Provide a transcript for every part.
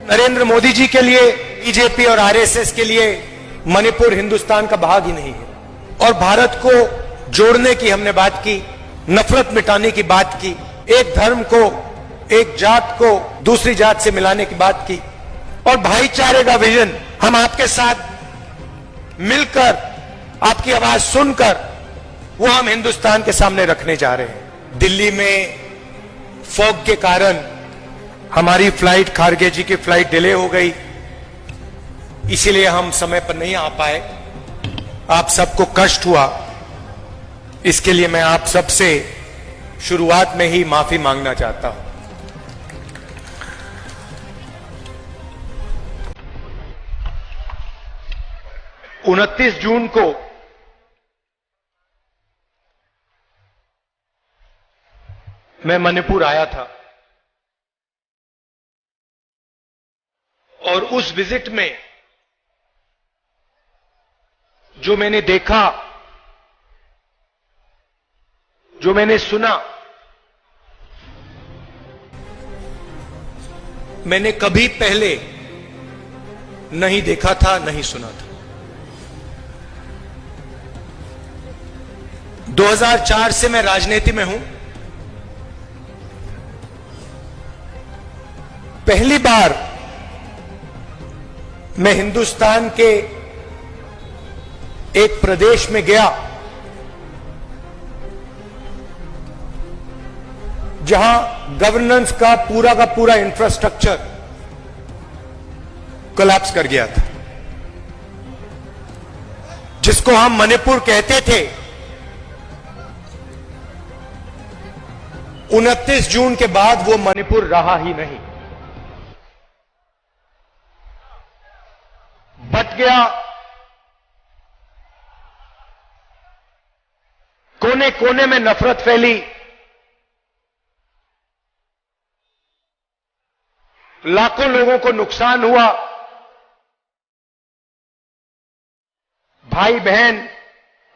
नरेंद्र मोदी जी के लिए, बीजेपी और आरएसएस के लिए मणिपुर हिंदुस्तान का भाग ही नहीं है। और भारत को जोड़ने की हमने बात की, नफरत मिटाने की बात की, एक धर्म को, एक जात को दूसरी जात से मिलाने की बात की, और भाईचारे का विजन हम आपके साथ मिलकर, आपकी आवाज सुनकर वो हम हिंदुस्तान के सामने रखने जा रहे हैं। दिल्ली में फॉग के कारण हमारी फ्लाइट, खारगे जी की फ्लाइट डिले हो गई, इसीलिए हम समय पर नहीं आ पाए। आप सबको कष्ट हुआ, इसके लिए मैं आप सबसे शुरुआत में ही माफी मांगना चाहता हूं। उनतीस जून को मैं मणिपुर आया था और उस विजिट में जो मैंने देखा, जो मैंने सुना, मैंने कभी पहले नहीं देखा था, नहीं सुना था। 2004 से मैं राजनीति में हूं। पहली बार मैं हिंदुस्तान के एक प्रदेश में गया जहां गवर्नेंस का पूरा इंफ्रास्ट्रक्चर कोलैप्स कर गया था, जिसको हम मणिपुर कहते थे। 29 जून के बाद वो मणिपुर रहा ही नहीं, बट गया। कोने कोने में नफरत फैली, लाखों लोगों को नुकसान हुआ, भाई बहन,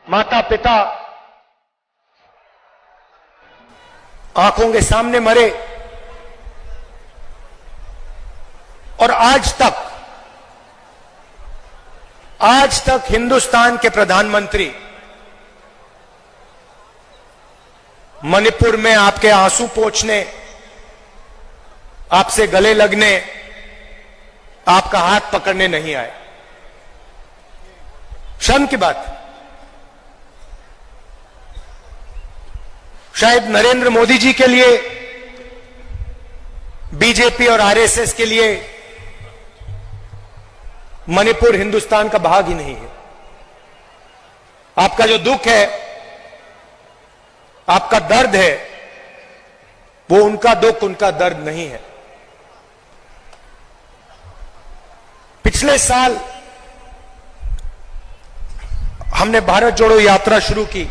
माता पिता आंखों के सामने मरे। और आज तक हिंदुस्तान के प्रधानमंत्री मणिपुर में आपके आंसू पोंछने, आपसे गले लगने, आपका हाथ पकड़ने नहीं आए। शर्म की बात। शायद नरेंद्र मोदी जी के लिए, बीजेपी और आरएसएस के लिए मणिपुर हिंदुस्तान का भाग ही नहीं है। आपका जो दुख है, आपका दर्द है, वो उनका दुख, उनका दर्द नहीं है। पिछले साल हमने भारत जोड़ो यात्रा शुरू की।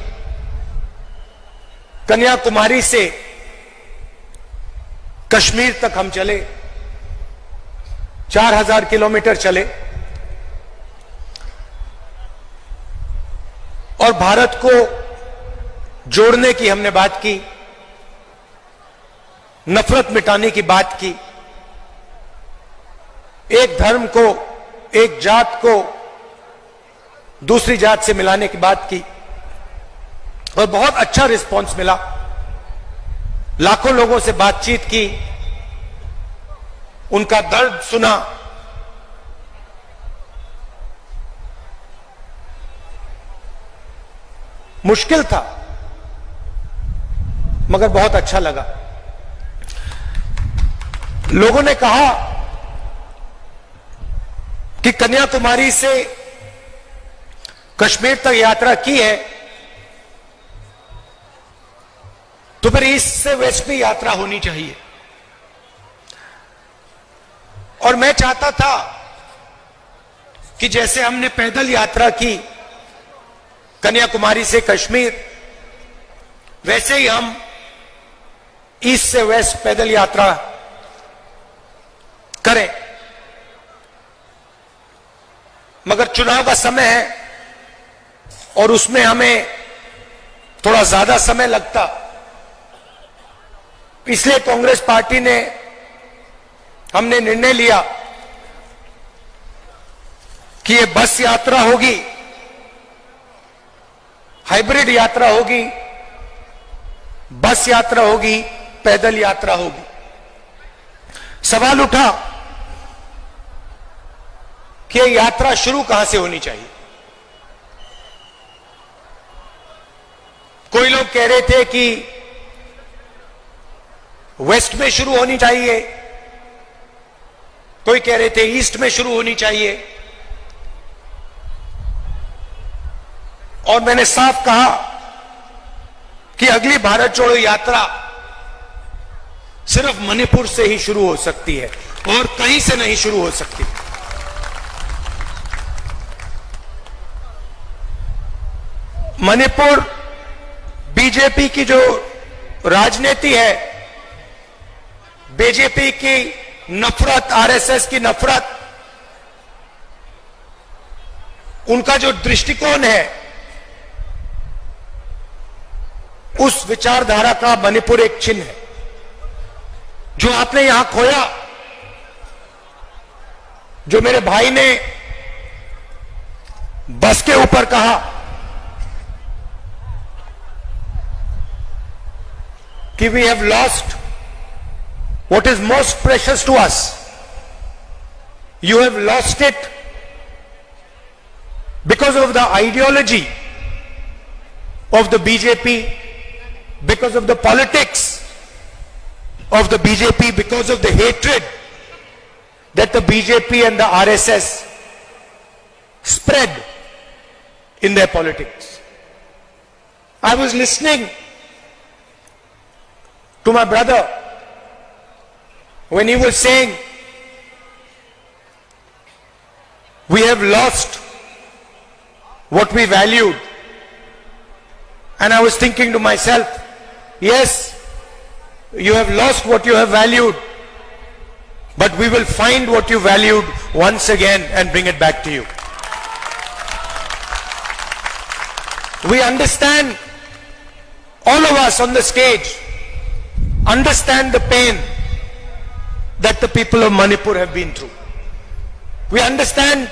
कन्याकुमारी से कश्मीर तक हम चले, 4000 किलोमीटर चले और भारत को जोड़ने की हमने बात की, नफरत मिटाने की बात की, एक धर्म को, एक जात को दूसरी जात से मिलाने की बात की, और बहुत अच्छा रिस्पांस मिला। लाखों लोगों से बातचीत की, उनका दर्द सुना। मुश्किल था, मगर बहुत अच्छा लगा। लोगों ने कहा कि कन्याकुमारी से कश्मीर तक यात्रा की है, तो फिर ईस्ट से वेस्ट भी यात्रा होनी चाहिए। और मैं चाहता था कि जैसे हमने पैदल यात्रा की कन्याकुमारी से कश्मीर, वैसे ही हम ईस्ट से वेस्ट पैदल यात्रा करें। मगर चुनाव का समय है और उसमें हमें थोड़ा ज्यादा समय लगता, इसलिए कांग्रेस पार्टी ने, हमने निर्णय लिया कि ये बस यात्रा होगी, हाइब्रिड यात्रा होगी, बस यात्रा होगी, पैदल यात्रा होगी। सवाल उठा कि यात्रा शुरू कहां से होनी चाहिए। कोई लोग कह रहे थे कि वेस्ट में शुरू होनी चाहिए, कोई कह रहे थे ईस्ट में शुरू होनी चाहिए, और मैंने साफ कहा कि अगली भारत जोड़ो यात्रा सिर्फ मणिपुर से ही शुरू हो सकती है और कहीं से नहीं शुरू हो सकती। मणिपुर बीजेपी की जो राजनीति है, बीजेपी की नफरत, आरएसएस की नफरत, उनका जो दृष्टिकोण है, उस विचारधारा का मणिपुर एक चिन्ह है। जो आपने यहां खोया, जो मेरे भाई ने बस के ऊपर कहा कि we have lost what is most precious to us. You have lost it because of the ideology of the BJP, because of the politics of the BJP, because of the hatred that the BJP and the RSS spread in their politics. I was listening to my brother when he was saying we have lost what we valued, and I was thinking to myself, yes, you have lost what you have valued, but we will find what you valued once again and bring it back to you. We understand, all of us on the stage understand the pain that the people of Manipur have been through. We understand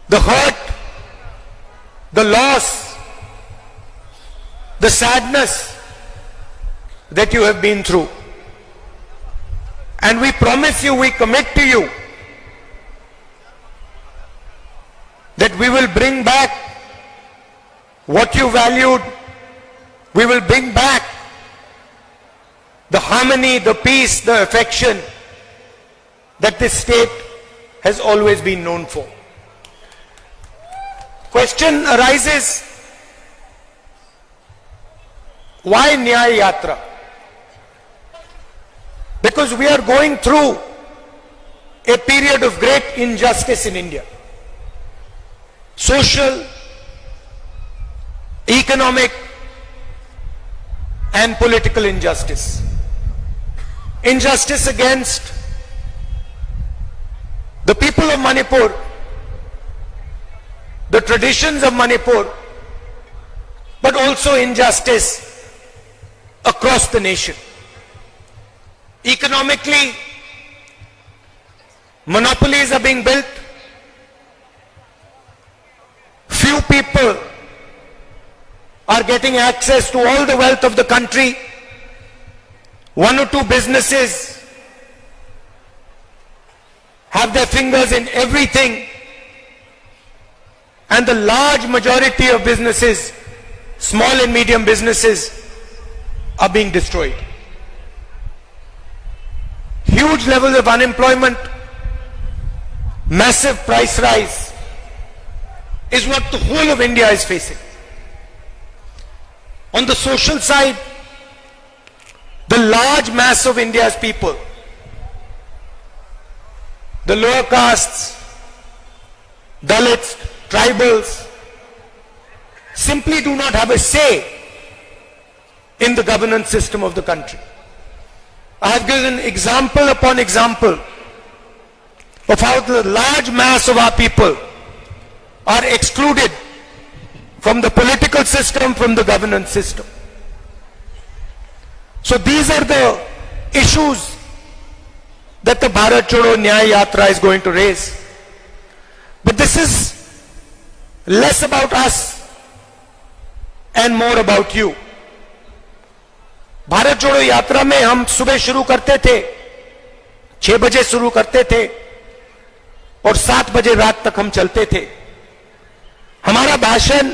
the hurt, the loss, the sadness that you have been through. And we promise you, we commit to you that we will bring back what you valued. We will bring back the harmony, the peace, the affection that this state has always been known for. Question arises, why Nyaya Yatra? Because we are going through a period of great injustice in India. Social, economic, and political injustice. Injustice against the people of Manipur, the traditions of Manipur, but also injustice across the nation. Economically, monopolies are being built. Few people are getting access to all the wealth of the country. One or two businesses have their fingers in everything, and the large majority of businesses, small and medium businesses, are being destroyed. Huge levels of unemployment, massive price rise is what the whole of India is facing. On the social side, the large mass of India's people, the lower castes, Dalits, tribals, simply do not have a say in the governance system of the country. I have given example upon example of how the large mass of our people are excluded from the political system, from the governance system. So these are the issues that the Bharat Jodo Nyaya Yatra is going to raise. This is less about us and more about you. Bharat जोड़ो यात्रा में हम सुबह शुरू करते थे, 6 बजे शुरू करते थे और 7 बजे रात तक हम चलते थे। हमारा भाषण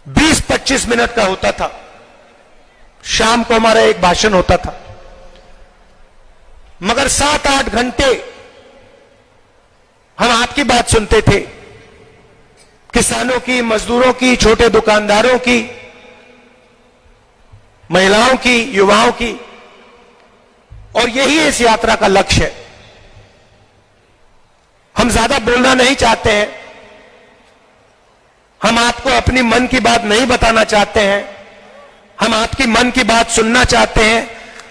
20-25 मिनट का होता था। शाम को हमारा एक भाषण होता था, मगर 7-8 घंटे हम आपकी बात सुनते थे, किसानों की, मजदूरों की, छोटे दुकानदारों की, महिलाओं की, युवाओं की। और यही इस यात्रा का लक्ष्य है। हम ज्यादा बोलना नहीं चाहते हैं, हम आपको अपनी मन की बात नहीं बताना चाहते हैं, हम आपकी मन की बात सुनना चाहते हैं,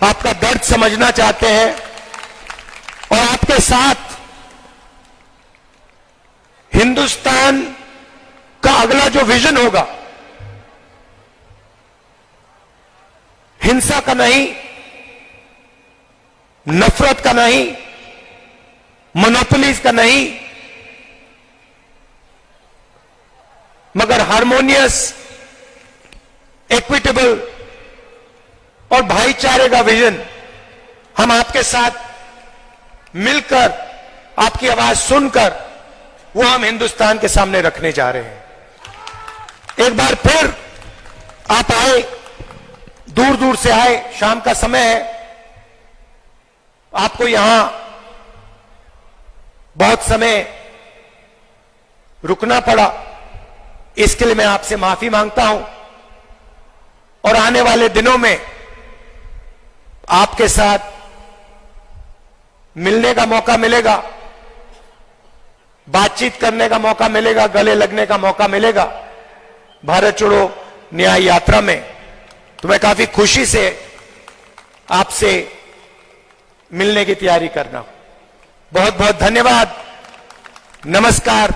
आपका दर्द समझना चाहते हैं और आपके साथ हिंदुस्तान का अगला जो विजन होगा, हिंसा का नहीं, नफरत का नहीं, मोनोपोलीज का नहीं, मगर हार्मोनियस, इक्विटेबल और भाईचारे का विजन हम आपके साथ मिलकर, आपकी आवाज सुनकर, वो हम हिंदुस्तान के सामने रखने जा रहे हैं। एक बार फिर आप आए, दूर दूर से आए, शाम का समय है, आपको यहां बहुत समय रुकना पड़ा, इसके लिए मैं आपसे माफी मांगता हूं और आने वाले दिनों में आपके साथ मिलने का मौका मिलेगा, बातचीत करने का मौका मिलेगा, गले लगने का मौका मिलेगा भारत जोड़ो न्याय यात्रा में। तो मैं काफी खुशी से आपसे मिलने की तैयारी कर रहा हूं। बहुत बहुत धन्यवाद, नमस्कार।